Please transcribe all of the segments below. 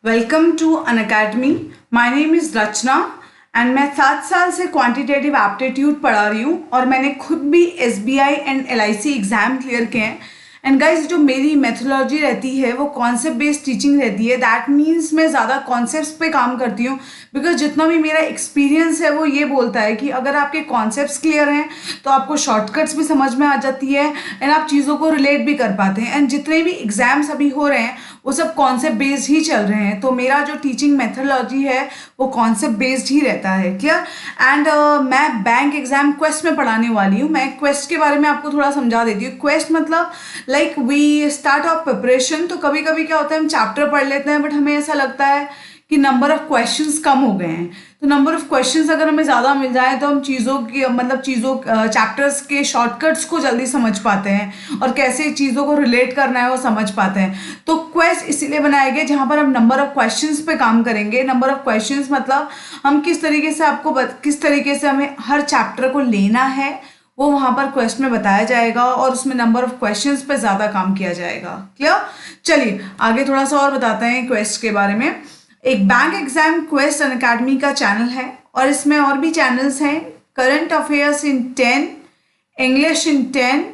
Welcome to Unacademy. My name is Rachna and मैं 7 साल से क्वांटिटेटिव एप्टीट्यूड पढ़ा रही हूँ और मैंने खुद भी SBI and LIC exam clear किए हैं। एंड गाइज, जो मेरी मेथोडोलॉजी रहती है वो कॉन्सेप्ट बेस्ड टीचिंग रहती है। दैट मीन्स मैं ज़्यादा कॉन्सेप्ट्स पे काम करती हूँ बिकॉज जितना भी मेरा एक्सपीरियंस है वो ये बोलता है कि अगर आपके कॉन्सेप्ट्स क्लियर हैं तो आपको शॉर्टकट्स भी समझ में आ जाती है एंड आप चीज़ों को रिलेट भी कर पाते हैं। एंड जितने भी एग्जाम्स अभी हो रहे हैं वो सब कॉन्सेप्ट बेस्ड ही चल रहे हैं, तो मेरा जो टीचिंग मेथोडोलॉजी है वो कॉन्सेप्ट बेस्ड ही रहता है। क्लियर? एंड मैं बैंक एग्जाम क्वेस्ट में पढ़ाने वाली हूँ। मैं क्वेस्ट के बारे में आपको थोड़ा समझा देती हूँ। क्वेस्ट मतलब like we start off preparation. तो कभी कभी क्या होता है, हम चैप्टर पढ़ लेते हैं बट हमें ऐसा लगता है कि नंबर ऑफ क्वेश्चंस कम हो गए हैं। तो नंबर ऑफ क्वेश्चंस अगर हमें ज़्यादा मिल जाए तो हम चीज़ों चैप्टर्स के शॉर्टकट्स को जल्दी समझ पाते हैं और कैसे चीज़ों को रिलेट करना है वो समझ पाते हैं। तो क्वेस्ट इसीलिए बनाए गए जहाँ पर हम नंबर ऑफ क्वेश्चंस पे काम करेंगे। नंबर ऑफ क्वेश्चंस मतलब हम किस तरीके से किस तरीके से हमें हर चैप्टर को लेना है वो वहाँ पर क्वेस्ट में बताया जाएगा और उसमें नंबर ऑफ क्वेश्चंस पे ज़्यादा काम किया जाएगा। क्लियर? चलिए आगे थोड़ा सा और बताते हैं क्वेस्ट के बारे में। एक बैंक एग्जाम क्वेस्ट अनअकैडमी का चैनल है और इसमें और भी चैनल्स हैं। Current affairs in 10, English in 10,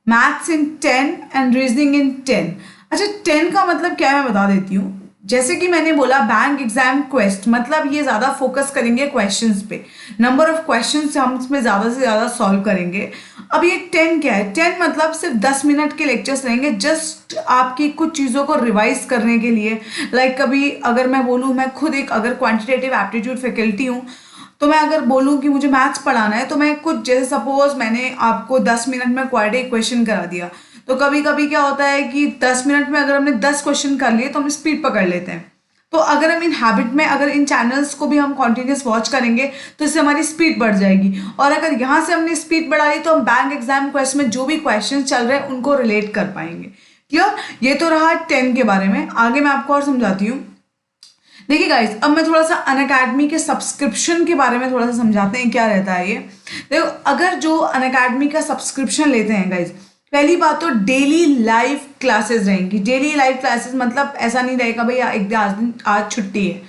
maths in 10 and reasoning in 10। अच्छा, 10 का मतलब क्या है मैं बता देती हूँ। जैसे कि मैंने बोला बैंक एग्जाम क्वेस्ट मतलब ये ज़्यादा फोकस करेंगे क्वेश्चंस पे। नंबर ऑफ क्वेश्चंस हम इसमें ज़्यादा से ज़्यादा सॉल्व करेंगे। अब ये 10 क्या है? 10 मतलब सिर्फ 10 मिनट के लेक्चर्स रहेंगे जस्ट आपकी कुछ चीज़ों को रिवाइज करने के लिए। लाइक कभी अगर मैं बोलूँ, मैं खुद एक अगर क्वांटिटेटिव एप्टीट्यूड फैकल्टी हूँ तो मैं अगर बोलूँ कि मुझे मैथ्स पढ़ाना है तो मैं कुछ, जैसे सपोज मैंने आपको 10 मिनट में क्वाड्रेटिक इक्वेशन करा दिया, तो कभी कभी क्या होता है कि 10 मिनट में अगर हमने 10 क्वेश्चन कर लिए तो हम स्पीड पकड़ लेते हैं। तो अगर हम इन हैबिट में, अगर इन चैनल्स को भी हम कॉन्टिन्यूस वॉच करेंगे तो इससे हमारी स्पीड बढ़ जाएगी। और अगर यहाँ से हमने स्पीड बढ़ाई तो हम बैंक एग्जाम क्वेश्चन में जो भी क्वेश्चन चल रहे हैं उनको रिलेट कर पाएंगे। क्लियर? ये तो रहा 10 के बारे में। आगे मैं आपको और समझाती हूँ। देखिए गाइस, अब मैं थोड़ा सा अनअकैडमी के सब्सक्रिप्शन के बारे में थोड़ा सा समझाते हैं क्या रहता है ये। देखो, अगर जो अनअकैडमी का सब्सक्रिप्शन लेते हैं गाइस, पहली बात तो डेली लाइव क्लासेस रहेंगी। डेली लाइव क्लासेस मतलब ऐसा नहीं रहेगा भाई एक दिन आज छुट्टी है।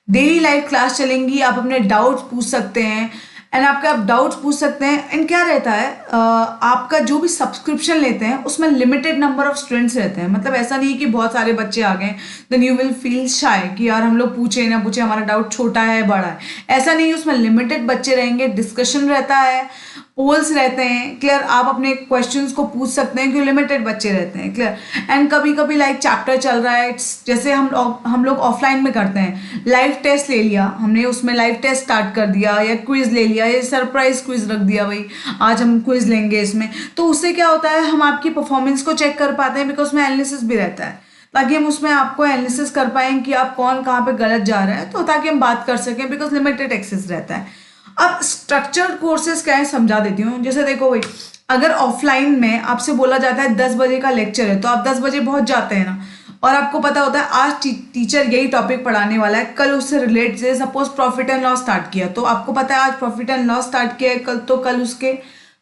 डेली लाइव क्लास चलेंगी, आप अपने डाउट्स पूछ सकते हैं एंड आप डाउट्स पूछ सकते हैं। एंड क्या रहता है, आपका जो भी सब्सक्रिप्शन लेते हैं उसमें लिमिटेड नंबर ऑफ स्टूडेंट्स रहते हैं। मतलब ऐसा नहीं है कि बहुत सारे बच्चे आ गए then you will feel shy कि यार हम लोग पूछे ना पूछे, हमारा डाउट छोटा है बड़ा है, ऐसा नहीं है। उसमें लिमिटेड बच्चे रहेंगे, डिस्कशन रहता है, पोल्स रहते हैं। क्लियर? आप अपने क्वेश्चंस को पूछ सकते हैं क्योंकि लिमिटेड बच्चे रहते हैं। क्लियर? एंड कभी कभी लाइक चैप्टर चल रहा है, जैसे हम लोग ऑफलाइन में करते हैं, लाइव टेस्ट ले लिया हमने, उसमें लाइव टेस्ट स्टार्ट कर दिया या क्विज ले लिया, ये सरप्राइज क्विज रख दिया भाई आज हम क्विज लेंगे इसमें। तो उससे क्या होता है, हम आपकी परफॉर्मेंस को चेक कर पाते हैं बिकॉज उसमें एनालिसिस भी रहता है, ताकि हम उसमें आपको एनालिसिस कर पाएं कि आप कौन कहाँ पे गलत जा रहा है, तो ताकि हम बात कर सकें बिकॉज लिमिटेड एक्सेस रहता है। अब स्ट्रक्चर्ड कोर्सेज क्या है समझा देती हूँ। जैसे देखो भाई, अगर ऑफलाइन में आपसे बोला जाता है 10 बजे का लेक्चर है तो आप 10 बजे पहुंच जाते हैं ना, और आपको पता होता है आज टीचर यही टॉपिक पढ़ाने वाला है, कल उससे रिलेट, जैसे suppose profit and loss start किया तो आपको पता है आज प्रॉफिट एंड लॉस स्टार्ट किया है, कल तो कल उसके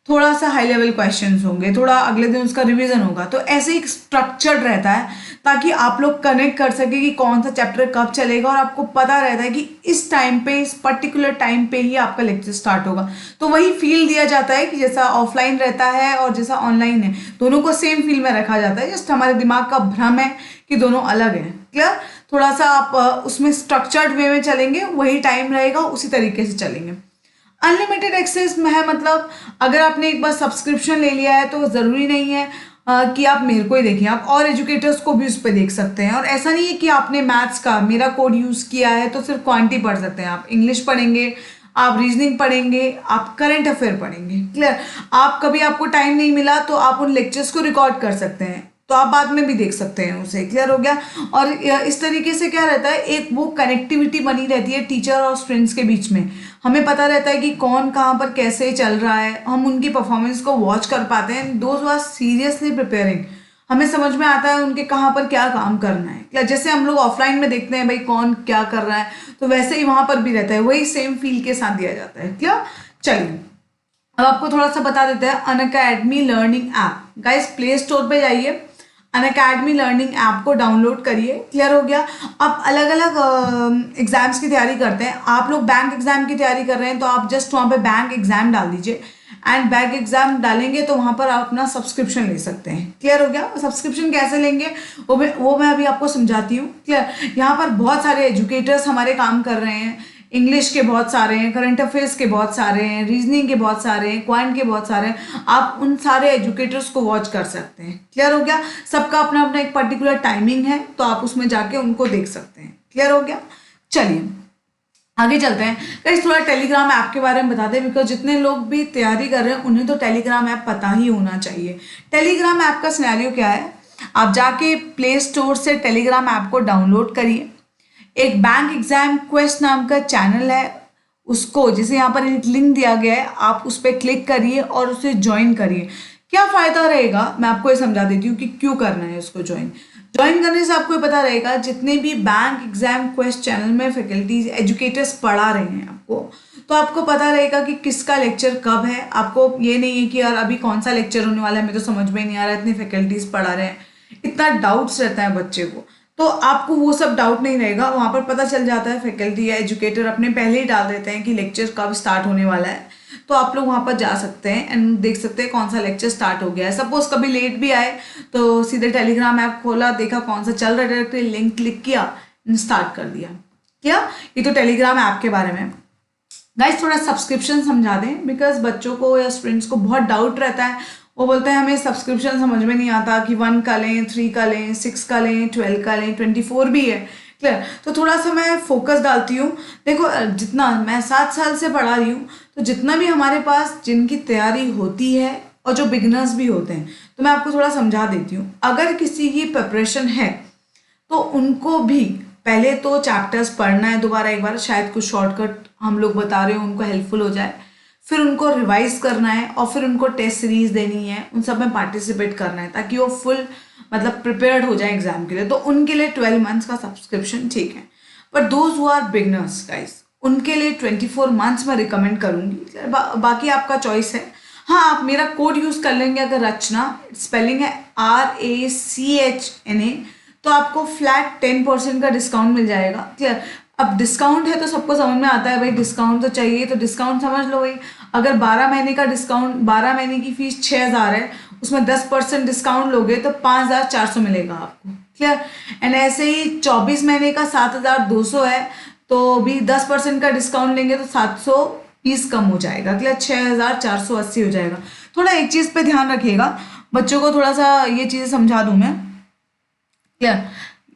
थोड़ा सा हाई लेवल क्वेश्चंस होंगे, थोड़ा अगले दिन उसका रिवीजन होगा। तो ऐसे ही स्ट्रक्चर्ड रहता है ताकि आप लोग कनेक्ट कर सके कि कौन सा चैप्टर कब चलेगा, और आपको पता रहता है कि इस टाइम पे, इस पर्टिकुलर टाइम पे ही आपका लेक्चर स्टार्ट होगा। तो वही फील दिया जाता है कि जैसा ऑफलाइन रहता है और जैसा ऑनलाइन है, दोनों को सेम फील में रखा जाता है। जस्ट हमारे दिमाग का भ्रम है कि दोनों अलग हैं। क्लियर? थोड़ा सा आप उसमें स्ट्रक्चर्ड वे में चलेंगे, वही टाइम रहेगा, उसी तरीके से चलेंगे। अनलिमिटेड एक्सेस में है मतलब अगर आपने एक बार सब्सक्रिप्शन ले लिया है तो ज़रूरी नहीं है कि आप मेरे को ही देखें, आप और एजुकेटर्स को भी उस पर देख सकते हैं। और ऐसा नहीं है कि आपने मैथ्स का मेरा कोड यूज़ किया है तो सिर्फ क्वांटिटी पढ़ सकते हैं। आप इंग्लिश पढ़ेंगे, आप रीजनिंग पढ़ेंगे, आप करंट अफेयर पढ़ेंगे। क्लियर? आप कभी आपको टाइम नहीं मिला तो आप उन लेक्चर्स को रिकॉर्ड कर सकते हैं, तो आप बाद में भी देख सकते हैं उसे। क्लियर हो गया? और इस तरीके से क्या रहता है, एक वो कनेक्टिविटी बनी रहती है टीचर और स्टूडेंट्स के बीच में। हमें पता रहता है कि कौन कहाँ पर कैसे चल रहा है, हम उनकी परफॉर्मेंस को वॉच कर पाते हैं। दोज आर सीरियसली प्रिपेयरिंग, हमें समझ में आता है उनके कहाँ पर क्या काम करना है। क्या जैसे हम लोग ऑफलाइन में देखते हैं भाई कौन क्या कर रहा है, तो वैसे ही वहाँ पर भी रहता है, वही सेम फील के साथ दिया जाता है। क्लियर? चलिए अब आपको थोड़ा सा बता देते हैं Unacademy learning app. Guys, play store पे जाइए, अनअकैडमी लर्निंग ऐप को डाउनलोड करिए। क्लियर हो गया। अब अलग अलग एग्जाम्स की तैयारी करते हैं। आप लोग बैंक एग्जाम की तैयारी कर रहे हैं तो आप जस्ट वहाँ पे बैंक एग्जाम डाल दीजिए, एंड बैंक एग्जाम डालेंगे तो वहाँ पर आप अपना सब्सक्रिप्शन ले सकते हैं। क्लियर हो गया। सब्सक्रिप्शन कैसे लेंगे वो मैं अभी आपको समझाती हूँ। क्लियर। यहाँ पर बहुत सारे एजुकेटर्स हमारे काम कर रहे हैं। इंग्लिश के बहुत सारे हैं, करंट अफेयर्स के बहुत सारे हैं, रीजनिंग के बहुत सारे हैं, क्वांट के बहुत सारे हैं। आप उन सारे एजुकेटर्स को वॉच कर सकते हैं। क्लियर हो गया। सबका अपना अपना एक पर्टिकुलर टाइमिंग है, तो आप उसमें जाके उनको देख सकते हैं। क्लियर हो गया। चलिए आगे चलते हैं। गाइस थोड़ा टेलीग्राम ऐप के बारे में बता दें, बिकॉज जितने लोग भी तैयारी कर रहे हैं उन्हें तो टेलीग्राम ऐप पता ही होना चाहिए। टेलीग्राम ऐप का सिनेरियो क्या है, आप जाके प्ले स्टोर से टेलीग्राम ऐप को डाउनलोड करिए। एक बैंक एग्जाम क्वेस्ट नाम का चैनल है, उसको जैसे यहाँ पर एक लिंक दिया गया है, आप उस पर क्लिक करिए और उसे ज्वाइन करिए। क्या फ़ायदा रहेगा मैं आपको ये समझा देती हूँ कि क्यों करना है उसको ज्वाइन करने से आपको ये पता रहेगा जितने भी बैंक एग्जाम क्वेस्ट चैनल में फैकल्टीज एजुकेटर्स पढ़ा रहे हैं आपको, तो आपको पता रहेगा कि किसका लेक्चर कब है। आपको ये नहीं है कि यार अभी कौन सा लेक्चर होने वाला है, मुझे तो समझ में नहीं आ रहा है, इतनी फैकल्टीज पढ़ा रहे हैं, इतना डाउट्स रहता है बच्चे को। तो आपको वो सब डाउट नहीं रहेगा, वहाँ पर पता चल जाता है। फैकल्टी या एजुकेटर अपने पहले ही डाल देते हैं कि लेक्चर कब स्टार्ट होने वाला है, तो आप लोग वहाँ पर जा सकते हैं एंड देख सकते हैं कौन सा लेक्चर स्टार्ट हो गया है। सपोज कभी लेट भी आए तो सीधे टेलीग्राम ऐप खोला, देखा कौन सा चल रहा है, डायरेक्टली लिंक क्लिक किया, स्टार्ट कर दिया। क्या ये तो टेलीग्राम ऐप के बारे में। गाइस थोड़ा सब्सक्रिप्शन समझा दें, बिकॉज बच्चों को या स्टूडेंट्स को बहुत डाउट रहता है। वो बोलते हैं हमें सब्सक्रिप्शन समझ में नहीं आता कि 1 का लें, 3 का लें, 6 का लें, 12 का लें, 24 भी है। क्लियर। तो थोड़ा सा मैं फोकस डालती हूँ। देखो जितना मैं 7 साल से पढ़ा रही हूँ, तो जितना भी हमारे पास जिनकी तैयारी होती है और जो बिगनर्स भी होते हैं, तो मैं आपको थोड़ा समझा देती हूँ। अगर किसी की प्रिपरेशन है तो उनको भी पहले तो चैप्टर्स पढ़ना है दोबारा एक बार, शायद कुछ शॉर्टकट हम लोग बता रहे हो उनको हेल्पफुल हो जाए। फिर उनको रिवाइज करना है और फिर उनको टेस्ट सीरीज देनी है, उन सब में पार्टिसिपेट करना है ताकि वो फुल मतलब प्रिपेयर्ड हो जाए एग्जाम के लिए। तो उनके लिए 12 मंथ्स का सब्सक्रिप्शन ठीक है। But those who are beginners guys, उनके लिए 24 मंथ्स मैं रिकमेंड करूँगी। बाकी आपका चॉइस है। हाँ आप मेरा कोड यूज़ कर लेंगे अगर रचना, स्पेलिंग है RACHNA, तो आपको फ्लैट 10% का डिस्काउंट मिल जाएगा। क्लियर। अब डिस्काउंट है तो सबको समझ में आता है भाई, डिस्काउंट तो चाहिए, तो डिस्काउंट समझ लो भाई। अगर 12 महीने का डिस्काउंट, 12 महीने की फीस 6000 है, उसमें 10% डिस्काउंट लोगे तो 5400 मिलेगा आपको। क्लियर। एंड ऐसे ही 24 महीने का 7200 है, तो भी 10% का डिस्काउंट लेंगे तो 720 कम हो जाएगा। क्लियर। 6480 हो जाएगा। थोड़ा एक चीज़ पे ध्यान रखिएगा, बच्चों को थोड़ा सा ये चीज़ें समझा दूँ मैं। क्लियर।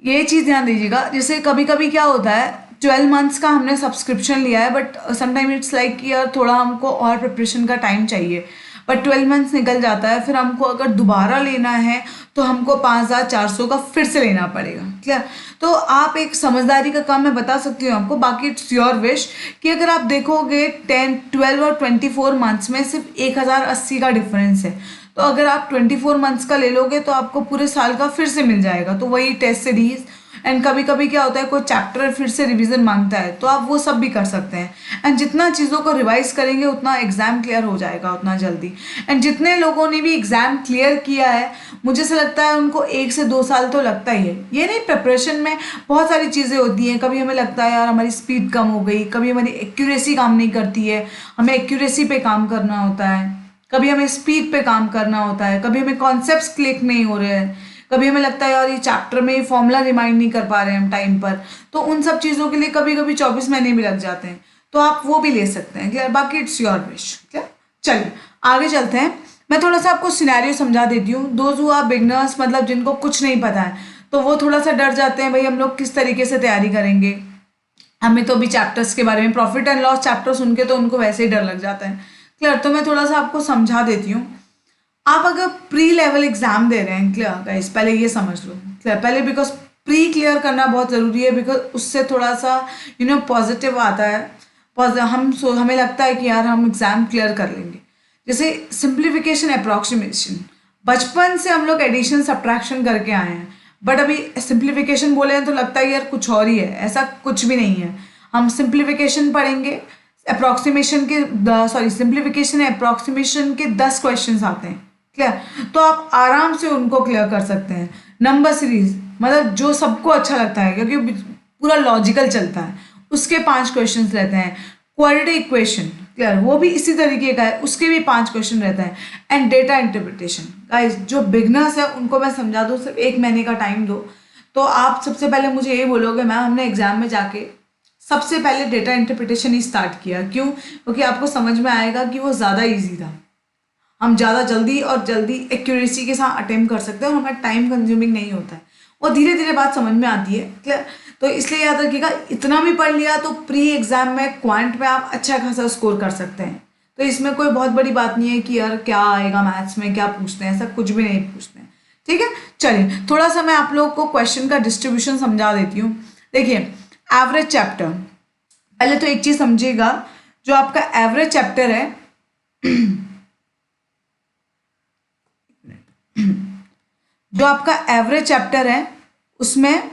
ये चीज़ ध्यान दीजिएगा, जैसे कभी कभी क्या होता है 12 मंथ्स का हमने सब्सक्रिप्शन लिया है, बट समटाइम इट्स लाइक कि यार थोड़ा हमको और प्रिपरेशन का टाइम चाहिए, बट 12 मंथ्स निकल जाता है, फिर हमको अगर दोबारा लेना है तो हमको 5400 का फिर से लेना पड़ेगा। क्लियर। तो आप एक समझदारी का काम मैं बता सकती हूँ आपको, बाकी इट्स योर विश कि अगर आप देखोगे 10, 12 और 24 मंथ्स में सिर्फ 1080 का डिफरेंस है, तो अगर आप 24 मंथ्स का ले लोगे तो आपको पूरे साल का फिर से मिल जाएगा। तो वही टेस्ट सीरीज, एंड कभी कभी क्या होता है कोई चैप्टर फिर से रिवीजन मांगता है, तो आप वो सब भी कर सकते हैं। एंड जितना चीज़ों को रिवाइज करेंगे उतना एग्जाम क्लियर हो जाएगा उतना जल्दी। एंड जितने लोगों ने भी एग्जाम क्लियर किया है, मुझे से लगता है उनको 1 से 2 साल तो लगता ही है। ये नहीं, प्रिपरेशन में बहुत सारी चीज़ें होती हैं। कभी हमें लगता है यार हमारी स्पीड कम हो गई, कभी हमारी एक्यूरेसी काम नहीं करती है, हमें एक्यूरेसी पे काम करना होता है, कभी हमें स्पीड पे काम करना होता है, कभी हमें कॉन्सेप्ट्स क्लिक नहीं हो रहे हैं, कभी हमें लगता है यार ये चैप्टर में ये फॉर्मूला रिमाइंड नहीं कर पा रहे हैं हम टाइम पर। तो उन सब चीज़ों के लिए कभी कभी 24 महीने भी लग जाते हैं, तो आप वो भी ले सकते हैं। क्लियर। बाकी इट्स योर विश। क्लियर। चलिए आगे चलते हैं। मैं थोड़ा सा आपको सिनेरियो समझा देती हूँ। दोज हु आर बिगनर्स, मतलब जिनको कुछ नहीं पता है, तो वो थोड़ा सा डर जाते हैं भाई हम लोग किस तरीके से तैयारी करेंगे, हमें तो अभी चैप्टर्स के बारे में, प्रॉफिट एंड लॉस चैप्टर सुन के तो उनको वैसे ही डर लग जाता है। क्लियर। तो मैं थोड़ा सा आपको समझा देती हूँ। आप अगर प्री लेवल एग्जाम दे रहे हैं, क्लियर गाइस, पहले ये समझ लो। क्लियर। पहले बिकॉज प्री क्लियर करना बहुत ज़रूरी है, बिकॉज उससे थोड़ा सा पॉजिटिव आता है। हमें लगता है कि यार हम एग्जाम क्लियर कर लेंगे। जैसे सिंप्लीफिकेशन, अप्रॉक्सीमेशन, बचपन से हम लोग एडिशन सब्ट्रैक्शन करके आए हैं, बट अभी सिंप्लीफिकेशन बोले हैं तो लगता है यार कुछ और ही है, ऐसा कुछ भी नहीं है। हम सिंप्लीफिकेशन पढ़ेंगे, अप्रॉक्सीमेशन के सिंप्लीफिकेशन अप्रॉक्सीमेशन के 10 क्वेश्चंस आते हैं। क्लियर। तो आप आराम से उनको क्लियर कर सकते हैं। नंबर सीरीज मतलब जो सबको अच्छा लगता है क्योंकि पूरा लॉजिकल चलता है, उसके 5 क्वेश्चंस रहते हैं। क्वाड्रेटिक इक्वेशन क्लियर, वो भी इसी तरीके का है, उसके भी 5 क्वेश्चन रहते हैं। एंड डेटा इंटरप्रिटेशन गाइस, जो बिगनर्स है उनको मैं समझा दूँ, सिर्फ 1 महीने का टाइम दो तो आप सबसे पहले मुझे ये बोलोगे मैम हमने एग्जाम में जाके सबसे पहले डेटा इंटरप्रिटेशन ही स्टार्ट किया। क्यों? क्योंकि आपको समझ में आएगा कि वो ज़्यादा ईजी था, हम ज़्यादा जल्दी और जल्दी एक्यूरेसी के साथ अटेम्प्ट कर सकते हैं और हमारा टाइम कंज्यूमिंग नहीं होता है और धीरे धीरे बात समझ में आती है। क्लियर। तो इसलिए याद रखिएगा, इतना भी पढ़ लिया तो प्री एग्जाम में क्वांट में आप अच्छा खासा स्कोर कर सकते हैं। तो इसमें कोई बहुत बड़ी बात नहीं है कि यार क्या आएगा मैथ्स में, क्या पूछते हैं, ऐसा कुछ भी नहीं पूछते हैं। ठीक है, चलिए थोड़ा सा मैं आप लोगों को क्वेश्चन का डिस्ट्रीब्यूशन समझा देती हूँ। देखिए एवरेज चैप्टर, पहले तो एक चीज़ समझिएगा, जो आपका एवरेज चैप्टर है जो आपका एवरेज चैप्टर है उसमें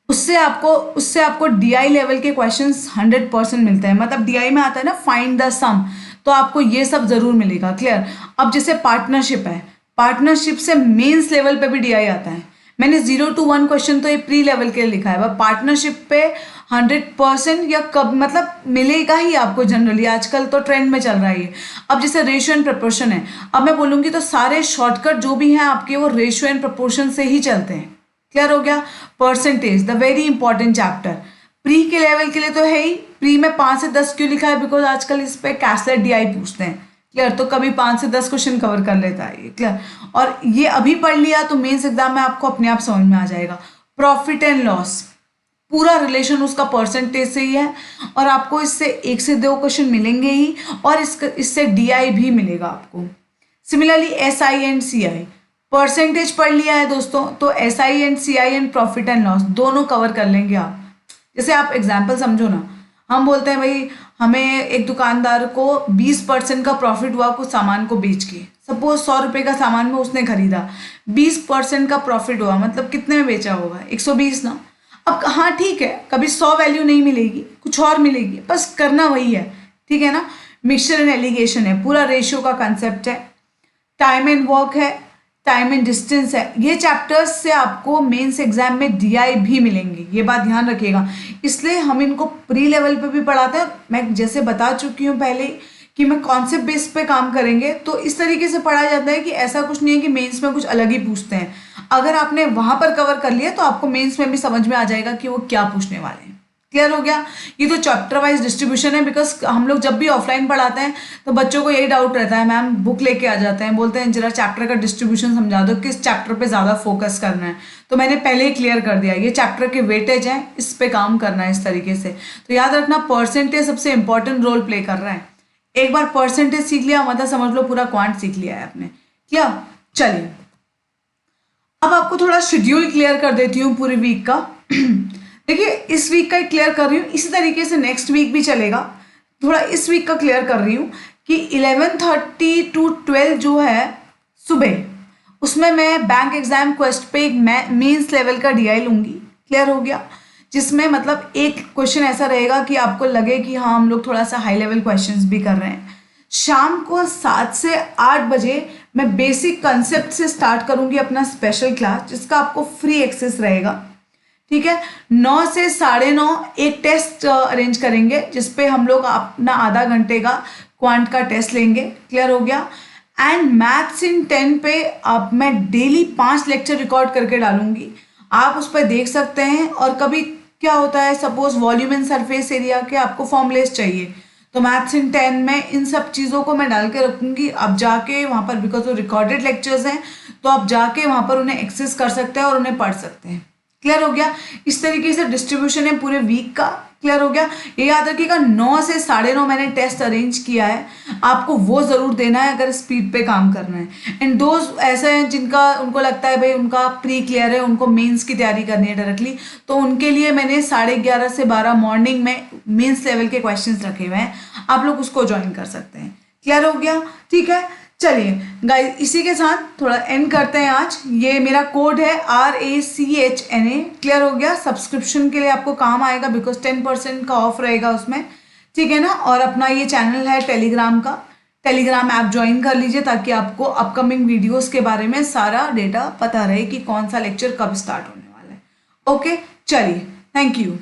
उससे आपको डीआई लेवल के क्वेश्चंस 100% मिलते हैं। मतलब डीआई में आता है ना फाइंड द सम, तो आपको ये सब जरूर मिलेगा। क्लियर। अब जैसे पार्टनरशिप है, पार्टनरशिप से मेंस लेवल पे भी डीआई आता है। मैंने 0 to 1 क्वेश्चन तो ये प्री लेवल के लिए लिखा है, वह पार्टनरशिप पे 100% या कब मतलब मिलेगा ही आपको जनरली, आजकल तो ट्रेंड में चल रहा है ये। अब जैसे रेशियो एंड प्रपोर्शन है, अब मैं बोलूँगी तो सारे शॉर्टकट जो भी हैं आपके वो रेशियो एंड प्रपोर्शन से ही चलते हैं। क्लियर हो गया। Percentage, the very important chapter, pre के लेवल के लिए तो है ही। प्री में 5 से 10 क्यों लिखा है? बिकॉज आजकल इस पे कैसलेट डीआई पूछते हैं। क्लियर। तो कभी 5 से 10 क्वेश्चन कवर कर लेता है ये। क्लियर। और ये अभी पढ़ लिया तो मेंस एग्जाम में आपको अपने आप समझ में आ जाएगा। प्रॉफिट एंड लॉस, पूरा रिलेशन उसका परसेंटेज से ही है और आपको इससे 1 से 2 क्वेश्चन मिलेंगे ही और इससे डीआई भी मिलेगा आपको। Similarly SI and CI, percentage पढ़ लिया है दोस्तों तो SI and CI and profit and loss दोनों कवर कर लेंगे आप। जैसे आप एग्जाम्पल समझो ना, हम बोलते हैं भाई हमें एक दुकानदार को 20% का प्रॉफिट हुआ कुछ सामान को बेच के, सपोज 100 रुपये का सामान में उसने खरीदा, 20% का प्रॉफिट हुआ, मतलब कितने में बेचा होगा? 120 ना। अब हाँ ठीक है, कभी 100 वैल्यू नहीं मिलेगी, कुछ और मिलेगी, बस करना वही है। ठीक है ना। मिक्सचर एंड एलिगेशन है, पूरा रेशियो का कंसेप्ट है। टाइम एंड वर्क है, टाइम एंड डिस्टेंस है। ये चैप्टर्स से आपको मेंस एग्जाम में डीआई भी मिलेंगे, ये बात ध्यान रखिएगा। इसलिए हम इनको प्री लेवल पे भी पढ़ाते हैं। मैं जैसे बता चुकी हूँ पहले कि मैं कॉन्सेप्ट बेस पे काम करेंगे, तो इस तरीके से पढ़ाया जाता है कि ऐसा कुछ नहीं है कि मेंस में कुछ अलग ही पूछते हैं। अगर आपने वहां पर कवर कर लिया तो आपको मेंस में भी समझ में आ जाएगा कि वो क्या पूछने वाले हैं। क्लियर हो गया। ये तो चैप्टर वाइज डिस्ट्रीब्यूशन है, बिकॉज हम लोग जब भी ऑफलाइन पढ़ाते हैं तो बच्चों को यही डाउट रहता है, मैम बुक लेके आ जाते हैं, बोलते हैं जरा चैप्टर का डिस्ट्रीब्यूशन समझा दो, किस चैप्टर पे ज़्यादा फोकस करना है। तो मैंने पहले ही क्लियर कर दिया, ये चैप्टर के वेटेज है, इस पे काम करना है इस तरीके से। तो याद रखना परसेंटेज सबसे इंपॉर्टेंट रोल प्ले कर रहा है। एक बार परसेंटेज सीख लिया मतलब समझ लो पूरा क्वांट सीख लिया है आपने। क्या? चलिए अब आपको थोड़ा शेड्यूल क्लियर कर देती हूँ पूरे वीक का। देखिए इस वीक का क्लियर कर रही हूँ, इसी तरीके से नेक्स्ट वीक भी चलेगा। थोड़ा इस वीक का क्लियर कर रही हूँ कि 11:30 to 12 जो है सुबह, उसमें मैं बैंक एग्जाम क्वेस्ट पे एक मेंस लेवल का डीआई लूंगी। क्लियर हो गया। जिसमें मतलब एक क्वेश्चन ऐसा रहेगा कि आपको लगे कि हाँ हम लोग थोड़ा सा हाई लेवल क्वेश्चंस भी कर रहे हैं। शाम को 7 से 8 बजे मैं बेसिक कंसेप्ट से स्टार्ट करूंगी अपना स्पेशल क्लास, जिसका आपको फ्री एक्सेस रहेगा। ठीक है। 9 से 9:30 एक टेस्ट अरेंज करेंगे जिसपे हम लोग अपना आधा घंटे का क्वांट का टेस्ट लेंगे। क्लियर हो गया। एंड मैथ्स इन 10 पे अब मैं डेली 5 लेक्चर रिकॉर्ड करके डालूंगी, आप उस पर देख सकते हैं। और कभी क्या होता है, suppose volume and surface area के आपको फॉर्मूलेस चाहिए, तो मैथ्स इन 10 में इन सब चीज़ों को मैं डाल के रखूंगी। अब जाके वहाँ पर, बिकॉज वो रिकॉर्डेड लेक्चर्स हैं, तो आप जाके वहाँ पर उन्हें एक्सेस कर सकते हैं और उन्हें पढ़ सकते हैं। क्लियर हो गया। इस तरीके से डिस्ट्रीब्यूशन है पूरे वीक का। क्लियर हो गया। ये याद रखिएगा 9 से 9:30 मैंने टेस्ट अरेंज किया है, आपको वो जरूर देना है अगर स्पीड पे काम करना है। एंड दोस्त ऐसे हैं जिनका उनको लगता है भाई उनका प्री क्लियर है, उनको मेंस की तैयारी करनी है डायरेक्टली, तो उनके लिए मैंने 11:30 से 12 मॉर्निंग में मेंस लेवल के क्वेश्चंस रखे हुए हैं, आप लोग उसको ज्वाइन कर सकते हैं। क्लियर हो गया। ठीक है। चलिए गाइस इसी के साथ थोड़ा एंड करते हैं आज। ये मेरा कोड है RACHNA। क्लियर हो गया। सब्सक्रिप्शन के लिए आपको काम आएगा बिकॉज 10% का ऑफ रहेगा उसमें। ठीक है ना। और अपना ये चैनल है टेलीग्राम का, टेलीग्राम ऐप ज्वाइन कर लीजिए ताकि आपको अपकमिंग वीडियोस के बारे में सारा डेटा पता रहे कि कौन सा लेक्चर कब स्टार्ट होने वाला है। ओके, चलिए, थैंक यू।